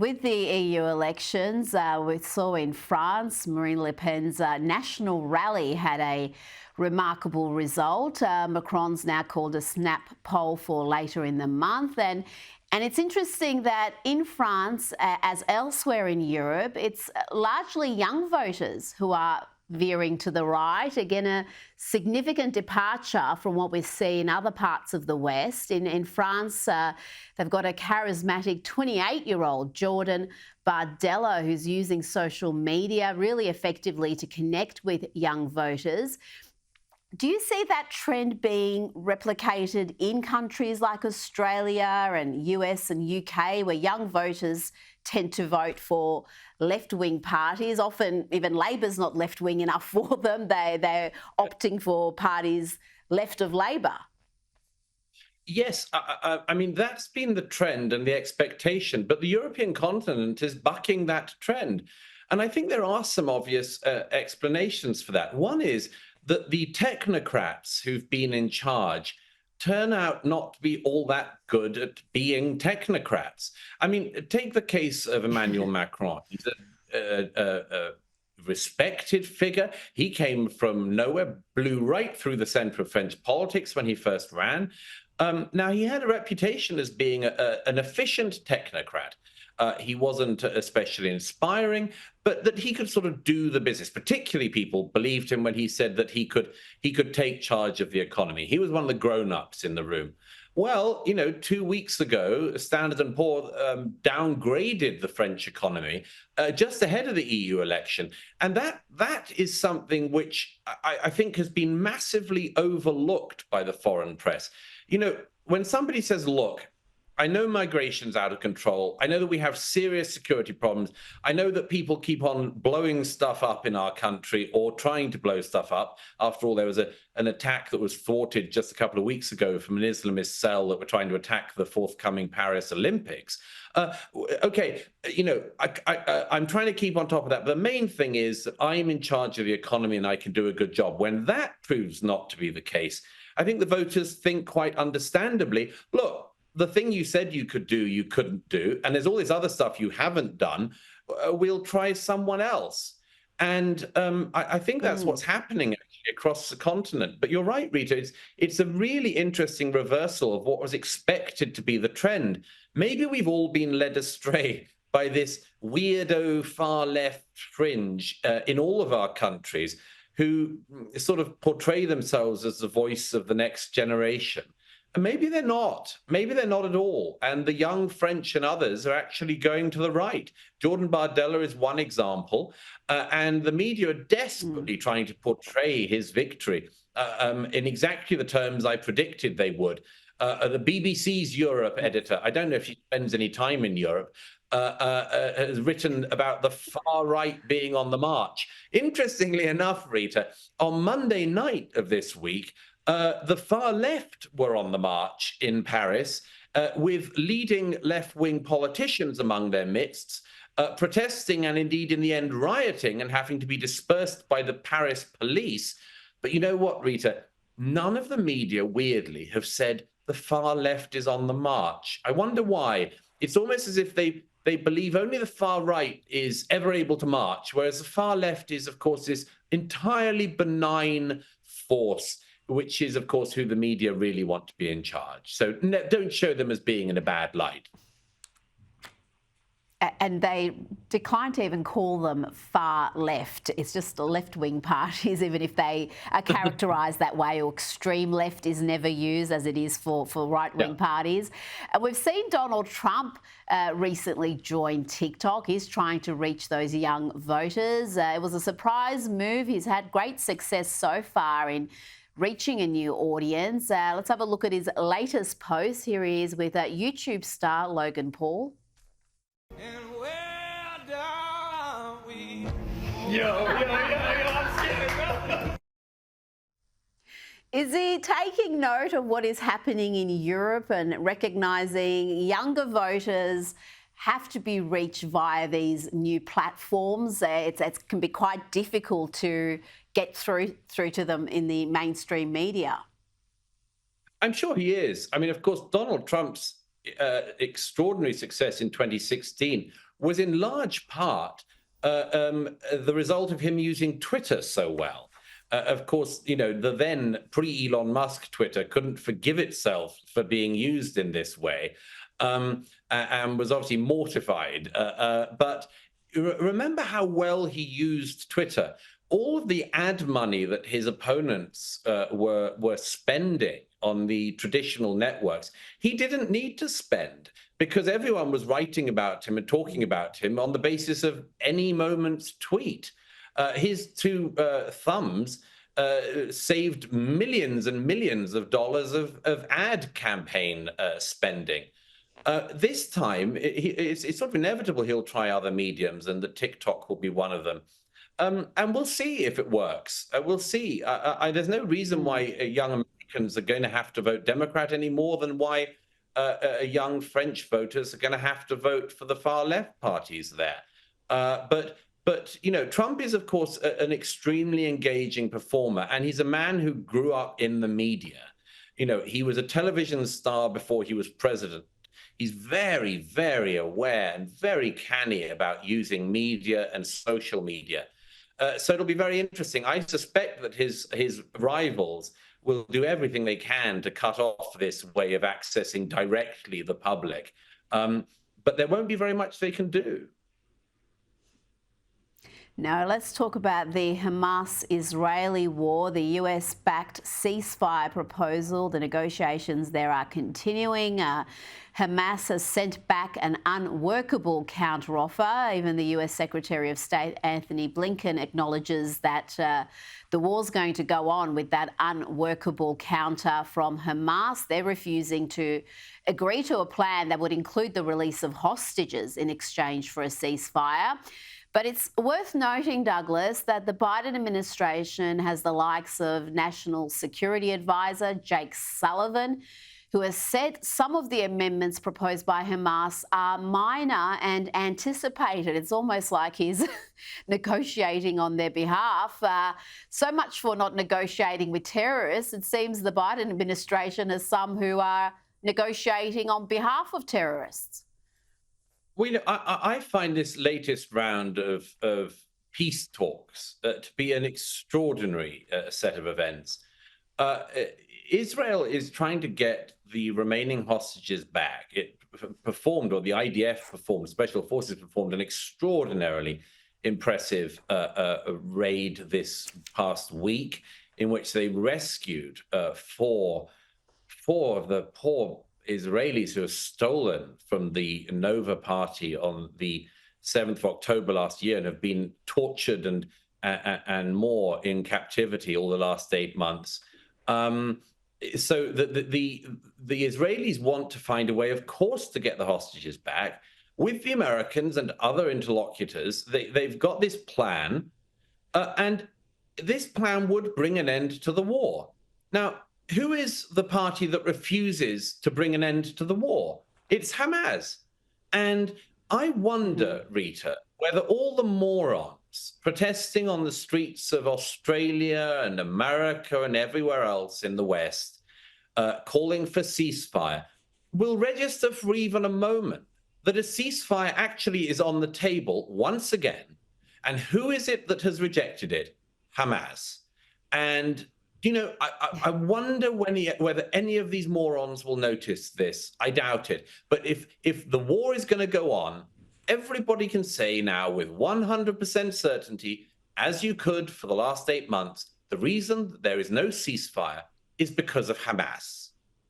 with the EU elections, we saw in France, Marine Le Pen's national rally had a remarkable result. Macron's now called a snap poll for later in the month. And it's interesting that in France, as elsewhere in Europe, it's largely young voters who are veering to the right. Again, a significant departure from what we see in other parts of the West. In France, they've got a charismatic 28-year-old, Jordan Bardella, who's using social media really effectively to connect with young voters. Do you see that trend being replicated in countries like Australia and US and UK, where young voters tend to vote for left-wing parties? Often even Labor's not left-wing enough for them. They're opting for parties left of Labor. Yes, I mean, that's been the trend and the expectation, but the European continent is bucking that trend. And I think there are some obvious explanations for that. One is that the technocrats who've been in charge turn out not to be all that good at being technocrats. I mean, take the case of Emmanuel Macron. He's a respected figure. He came from nowhere, blew right through the center of French politics when he first ran. Now, he had a reputation as being an efficient technocrat. He wasn't especially inspiring, but that he could sort of do the business. Particularly, people believed him when he said that he could take charge of the economy. He was one of the grown-ups in the room. Well, 2 weeks ago, Standard & Poor downgraded the French economy just ahead of the EU election. And that is something which I think has been massively overlooked by the foreign press. When somebody says, look, I know migration's out of control. I know that we have serious security problems. I know that people keep on blowing stuff up in our country or trying to blow stuff up. After all, there was an attack that was thwarted just a couple of weeks ago from an Islamist cell that were trying to attack the forthcoming Paris Olympics. Okay, I'm trying to keep on top of that. But the main thing is that I'm in charge of the economy and I can do a good job. When that proves not to be the case, I think the voters think quite understandably, look, the thing you said you could do, you couldn't do. And there's all this other stuff you haven't done. We'll try someone else. And I think that's what's happening actually across the continent. But you're right, Rita. It's a really interesting reversal of what was expected to be the trend. Maybe we've all been led astray by this weirdo far left fringe in all of our countries who sort of portray themselves as the voice of the next generation. And maybe they're not. Maybe they're not at all. And the young French and others are actually going to the right. Jordan Bardella is one example. And the media are desperately trying to portray his victory in exactly the terms I predicted they would. The BBC's Europe editor, I don't know if he spends any time in Europe, has written about the far right being on the march. Interestingly enough, Rita, on Monday night of this week, the far left were on the march in Paris with leading left-wing politicians among their midst, protesting and indeed in the end rioting and having to be dispersed by the Paris police. But you know what, Rita? None of the media, weirdly, have said the far left is on the march. I wonder why. It's almost as if they believe only the far right is ever able to march, whereas the far left is, of course, this entirely benign force, which is, of course, who the media really want to be in charge. So don't show them as being in a bad light. And they decline to even call them far left. It's just left-wing parties, even if they are characterised that way, or extreme left is never used as it is for right-wing parties. We've seen Donald Trump recently join TikTok. He's trying to reach those young voters. It was a surprise move. He's had great success so far in reaching a new audience. Let's have a look at his latest post. Here he is with YouTube star Logan Paul. And where are we? I'm scared. Is he taking note of what is happening in Europe and recognising younger voters have to be reached via these new platforms? It can be quite difficult to get through to them in the mainstream media. I'm sure he is. I mean, of course, Donald Trump's extraordinary success in 2016 was in large part the result of him using Twitter so well. Of course, the then pre-Elon Musk Twitter couldn't forgive itself for being used in this way, and was obviously mortified. But remember how well he used Twitter. All of the ad money that his opponents were spending on the traditional networks, he didn't need to spend, because everyone was writing about him and talking about him on the basis of any moment's tweet. His two thumbs saved millions and millions of dollars of ad campaign spending. This time, it's sort of inevitable he'll try other mediums, and that TikTok will be one of them. And we'll see if it works. We'll see. There's no reason why young Americans are going to have to vote Democrat any more than why young French voters are going to have to vote for the far left parties there. But Trump is, of course, an extremely engaging performer, and he's a man who grew up in the media. He was a television star before he was president. He's very, very aware and very canny about using media and social media. So it'll be very interesting. I suspect that his rivals will do everything they can to cut off this way of accessing directly the public. But there won't be very much they can do. Now, let's talk about the Hamas-Israeli war, the US-backed ceasefire proposal. The negotiations there are continuing. Hamas has sent back an unworkable counteroffer. Even the US Secretary of State Anthony Blinken acknowledges that the war's going to go on with that unworkable counter from Hamas. They're refusing to agree to a plan that would include the release of hostages in exchange for a ceasefire. But it's worth noting, Douglas, that the Biden administration has the likes of National Security Advisor Jake Sullivan, who has said some of the amendments proposed by Hamas are minor and anticipated. It's almost like he's negotiating on their behalf. So much for not negotiating with terrorists. It seems the Biden administration has some who are negotiating on behalf of terrorists. Well, I find this latest round of peace talks to be an extraordinary set of events. Israel is trying to get the remaining hostages back. It performed, or the IDF performed, Special Forces performed an extraordinarily impressive raid this past week, in which they rescued four of the poor Israelis who were stolen from the Nova Party on the 7th of October last year and have been tortured and more in captivity all the last 8 months. So the Israelis want to find a way, of course, to get the hostages back. With the Americans and other interlocutors, they've got this plan, and this plan would bring an end to the war. Now, who is the party that refuses to bring an end to the war? It's Hamas. And I wonder, Rita, whether all the morons protesting on the streets of Australia and America and everywhere else in the West, calling for ceasefire, will register for even a moment that a ceasefire actually is on the table once again. And who is it that has rejected it? Hamas. And I wonder whether any of these morons will notice this. I doubt it. But if the war is going to go on, everybody can say now with 100% certainty, as you could for the last 8 months, the reason that there is no ceasefire is because of Hamas.